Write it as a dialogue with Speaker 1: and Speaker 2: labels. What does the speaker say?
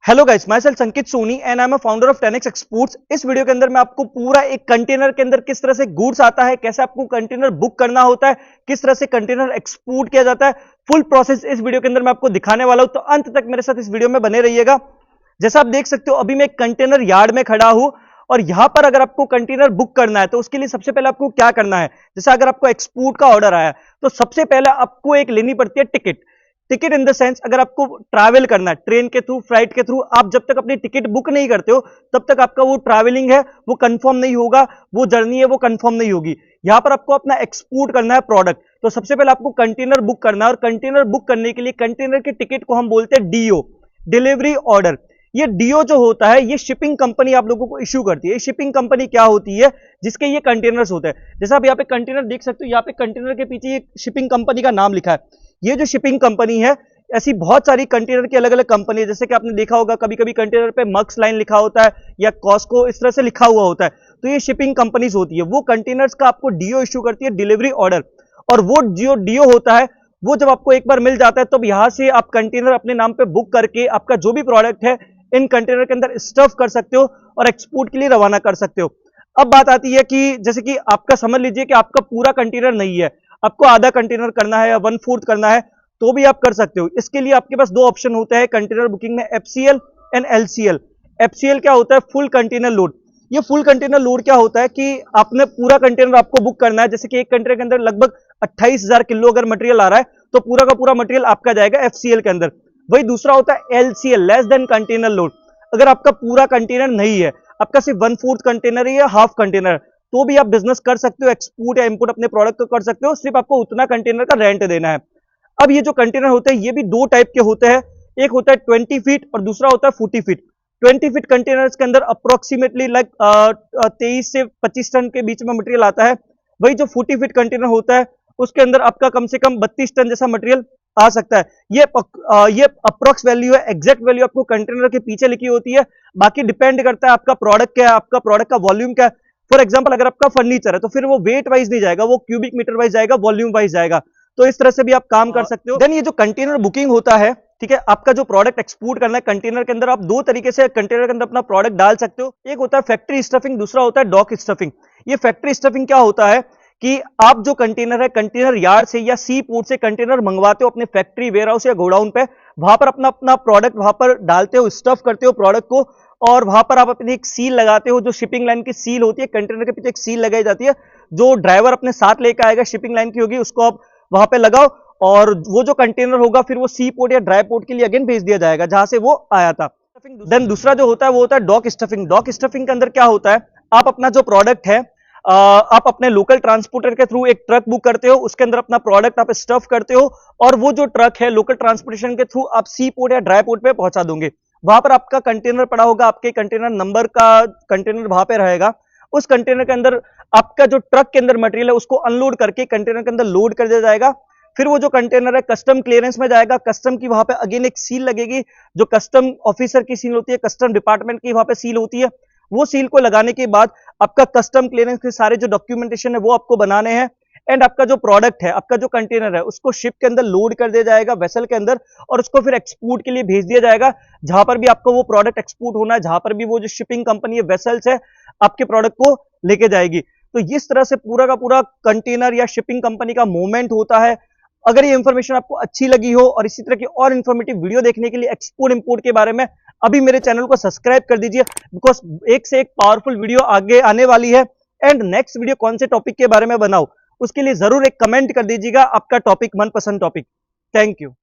Speaker 1: Hello guys, myself Sankit Soni and I am a founder of 10x exports. इस video के अंदर मैं आपको पूरा एक कंटेनर के अंदर किस तरह से गुड्स आता है, कैसे आपको कंटेनर बुक करना होता है, किस तरह से कंटेनर एक्सपोर्ट किया जाता है, फुल प्रोसेस इस वीडियो के अंदर मैं आपको दिखाने वाला हूं। तो अंत तक मेरे साथ इस वीडियो में बने रहिएगा। जैसा आप देख सकते हो, अभी मैं एक कंटेनर यार्ड में खड़ा हूं और यहां पर अगर आपको कंटेनर बुक करना है तो उसके लिए सबसे पहले आपको क्या करना है। जैसे अगर आपको एक्सपोर्ट का ऑर्डर आया तो सबसे पहले आपको एक लेनी पड़ती है ticket. Ticket in the sense, अगर आपको ट्रैवल करना है ट्रेन के थ्रू, फ्लाइट के थ्रू, आप जब तक अपनी टिकट बुक नहीं करते हो तब तक आपका वो ट्रैवलिंग है वो कंफर्म नहीं होगा, वो जर्नी है वो कंफर्म नहीं होगी। यहां पर आपको अपना एक्सपोर्ट करना है प्रोडक्ट, तो सबसे पहले आपको कंटेनर बुक करना है और कंटेनर बुक करने के लिए कंटेनर के टिकट को हम बोलते हैं डीओ, डिलीवरी ऑर्डर। ये डीओ जो होता है ये शिपिंग कंपनी आप लोगों को इश्यू करती है। शिपिंग कंपनी क्या होती है, जिसके ये कंटेनर्स होते हैं। जैसे आप यहाँ पे कंटेनर देख सकते हो, यहाँ पे कंटेनर के पीछे ये शिपिंग कंपनी का नाम लिखा है। ये जो शिपिंग कंपनी है, ऐसी बहुत सारी कंटेनर की अलग अलग कंपनी है। जैसे कि आपने देखा होगा कभी कभी कंटेनर पे मक्स लाइन लिखा होता है या कॉस्को इस तरह से लिखा हुआ होता है, तो ये शिपिंग कंपनीज होती है। वो कंटेनर्स का आपको डीओ इश्यू करती है, डिलीवरी ऑर्डर। और वो जो डीओ होता है वो जब आपको एक बार मिल जाता है तो यहां से आप कंटेनर अपने नाम पे बुक करके आपका जो भी प्रोडक्ट है इन कंटेनर के अंदर स्टफ कर सकते हो और एक्सपोर्ट के लिए रवाना कर सकते हो। अब बात आती है कि जैसे कि आपका समझ लीजिए कि आपका पूरा कंटेनर नहीं है, आपको आधा कंटेनर करना है या 1/4 करना है, तो भी आप कर सकते हो। इसके लिए आपके पास दो ऑप्शन होते हैं कंटेनर बुकिंग में, एफसीएल एंड एलसीएल। एफसीएल क्या होता है, फुल कंटेनर लोड। ये फुल कंटेनर लोड क्या होता है कि आपने पूरा कंटेनर आपको बुक करना है। जैसे कि एक कंटेनर के अंदर लगभग 28,000 किलो अगर मटेरियल आ रहा है तो पूरा का पूरा मटेरियल आपका जाएगा एफसीएल के अंदर। वही दूसरा होता है LCL, less than container load. अगर आपका पूरा कंटेनर नहीं है, आपका सिर्फ 1/4 कंटेनर है या हाफ कंटेनर, तो भी आप बिजनेस कर सकते हो, एक्सपोर्ट या इंपोर्ट अपने प्रोडक्ट को कर सकते हो। सिर्फ आपको उतना कंटेनर का रेंट देना है। अब ये जो कंटेनर होते हैं ये भी दो टाइप के होते हैं, एक होता है 20 फीट और दूसरा होता है 40 फीट। 20 फीट कंटेनर्स के अंदर अप्रोक्सीमेटली लाइक 23 से 25 टन के बीच में मटेरियल आता है। वही जो 40 फीट कंटेनर होता है उसके अंदर आपका कम से कम 32 टन जैसा मटेरियल आ सकता है। ये अप्रोक्स वैल्यू है, एग्जैक्ट वैल्यू आपको कंटेनर के पीछे लिखी होती है। बाकी डिपेंड करता है आपका प्रोडक्ट क्या है, आपका प्रोडक्ट का वॉल्यूम क्या है। फॉर एग्जाम्पल अगर आपका फर्नीचर है तो फिर वो वेट वाइज नहीं जाएगा, वो क्यूबिक मीटर वाइज जाएगा, वॉल्यूम वाइज जाएगा। तो इस तरह से भी आप काम कर सकते हो। देन ये जो कंटेनर बुकिंग होता है, ठीक है, आपका जो प्रोडक्ट एक्सपोर्ट करना है कंटेनर के अंदर, आप दो तरीके से कंटेनर के अंदर अपना प्रोडक्ट डाल सकते हो। एक होता है फैक्ट्री स्टफिंग, दूसरा होता है डॉक स्टफिंग। ये फैक्ट्री स्टफिंग क्या होता है कि आप जो कंटेनर है कंटेनर यार्ड से या सी पोर्ट से कंटेनर मंगवाते हो अपने फैक्ट्री, वेयर हाउस या गोडाउन पे, वहां पर अपना अपना प्रोडक्ट वहां पर डालते हो, स्टफ करते हो प्रोडक्ट को, और वहां पर आप अपनी एक सील लगाते हो। जो शिपिंग लाइन की सील होती है, कंटेनर के पीछे एक सील लगाई जाती है, जो ड्राइवर अपने साथ लेकर आएगा, शिपिंग लाइन की होगी, उसको आप वहां पे लगाओ और वो जो कंटेनर होगा फिर वो सी पोर्ट या ड्राई पोर्ट के लिए अगेन भेज दिया जाएगा जहां से वो आया था। देन दूसरा जो होता है वो होता है डॉक स्टफिंग। डॉक स्टफिंग के अंदर क्या होता है, आप अपना जो प्रोडक्ट है आप अपने लोकल ट्रांसपोर्टर के थ्रू एक ट्रक बुक करते हो, उसके अंदर अपना प्रोडक्ट आप स्टफ करते हो और वो जो ट्रक है लोकल ट्रांसपोर्टेशन के थ्रू आप सी पोर्ट या ड्राई पोर्ट पे पहुंचा दोगे। वहां पर आपका कंटेनर पड़ा होगा, आपके कंटेनर नंबर का कंटेनर वहां पे रहेगा। उस कंटेनर के अंदर आपका जो ट्रक के अंदर मटेरियल है उसको अनलोड करके कंटेनर के अंदर लोड कर दिया जाएगा। फिर वो जो कंटेनर है कस्टम क्लियरेंस में जाएगा। कस्टम की वहां पे अगेन एक सील लगेगी, जो कस्टम ऑफिसर की सील होती है, कस्टम डिपार्टमेंट की वहां पे सील होती है। वो सील को लगाने के बाद आपका कस्टम क्लियरेंस के सारे जो डॉक्यूमेंटेशन है वो आपको बनाने हैं। एंड आपका जो प्रोडक्ट है, आपका जो कंटेनर है, उसको शिप के अंदर लोड कर दिया जाएगा वेसल के अंदर, और उसको फिर एक्सपोर्ट के लिए भेज दिया जाएगा। जहां पर भी आपको वो प्रोडक्ट एक्सपोर्ट होना है, जहां पर भी वो जो शिपिंग कंपनी है वेसल्स है आपके प्रोडक्ट को लेके जाएगी। तो इस तरह से पूरा का पूरा कंटेनर या शिपिंग कंपनी का मूवमेंट होता है। अगर ये इंफॉर्मेशन आपको अच्छी लगी हो और इसी तरह की और इंफॉर्मेटिव वीडियो देखने के लिए एक्सपोर्ट इंपोर्ट के बारे में, अभी मेरे चैनल को सब्सक्राइब कर दीजिए, बिकॉज एक से एक पावरफुल वीडियो आगे आने वाली है। एंड नेक्स्ट वीडियो कौन से टॉपिक के बारे में बनाऊं उसके लिए जरूर एक कमेंट कर दीजिएगा, आपका टॉपिक, मनपसंद टॉपिक। Thank you.